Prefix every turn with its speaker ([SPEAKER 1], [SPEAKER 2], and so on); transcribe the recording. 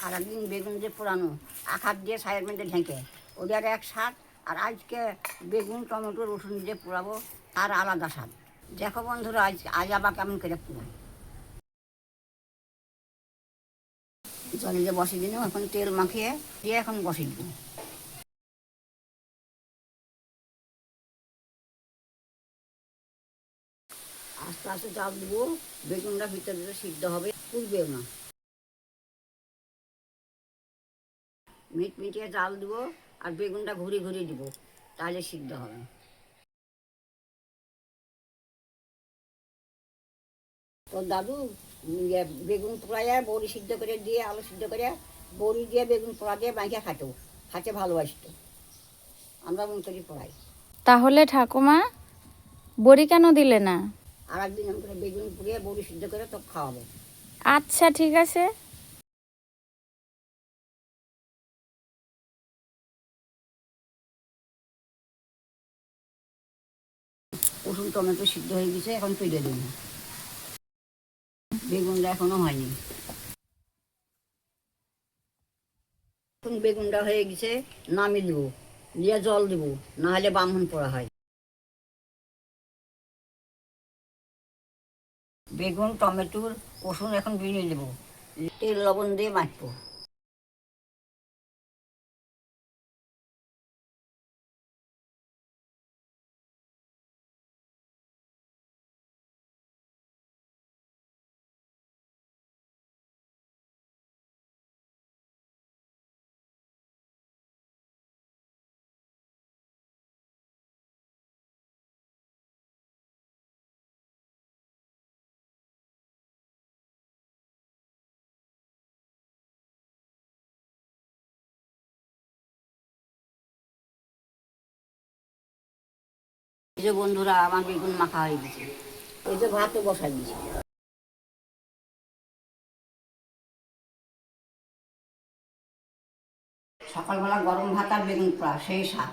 [SPEAKER 1] সারাদিন বেগুন যে পোড়ানো আখার দিয়ে ছায়ের মধ্যে ঢেকে ওদের এক স্বাদ, আর আজকে বেগুন টমেটো রসুন দিয়ে পোড়াবো আর আলাদা স্বাদ। দেখো বন্ধুরা, আজ আবার কেমন করে পোড়াই। জলে যে বসিয়ে দিন, এখন তেল মাখিয়ে দিয়ে এখন বসিয়ে দিন। আস্তে আস্তে চাল দেবো, বেগুনটা ভিতরে ভিতরে সিদ্ধ হবে, পুড়বেও না। মিটমিটিয়ে চাল দেবো আর বেগুনটা ঘুরিয়ে ঘুরিয়ে দিব, তাহলে সিদ্ধ হবে। তোর দাদু বেগুন পোড়াইয়া বড়ি সিদ্ধ করে দিয়ে আলু সিদ্ধ করে বড়ি দিয়ে বেগুন পোড়া দিয়ে মাইকে খাতো, খাতে ভালোবাসতো। আমরা মুখরি পোড়াই।
[SPEAKER 2] তাহলে ঠাকুমা বড়ি কেন দিলে না?
[SPEAKER 1] আর একদিন আমি করে বেগুন পুড়িয়ে বড়ি সিদ্ধ করে তো খাওয়াবো।
[SPEAKER 2] আচ্ছা ঠিক আছে।
[SPEAKER 1] রসুন টমেটো সিদ্ধ হয়ে গেছে, এখন তুলে দেবো। বেগুনটা এখনো হয়নি। এখন বেগুনটা হয়ে গেছে, নামিয়ে দেবো, দিয়ে জল দেবো, নাহলে বামন পোড়া হয়। বেগুন টমেটোর রসুন এখন বিনিয়ে দেবো, তেল লবণ দিয়ে মাখবো। এই যে বন্ধুরা, আমার বেগুন মাখা হয়ে গেছে, এই যে ভাতও বসাই দিয়েছি। সকালবেলা গরম ভাত আর বেগুন পোড়া সেই স্বাদ।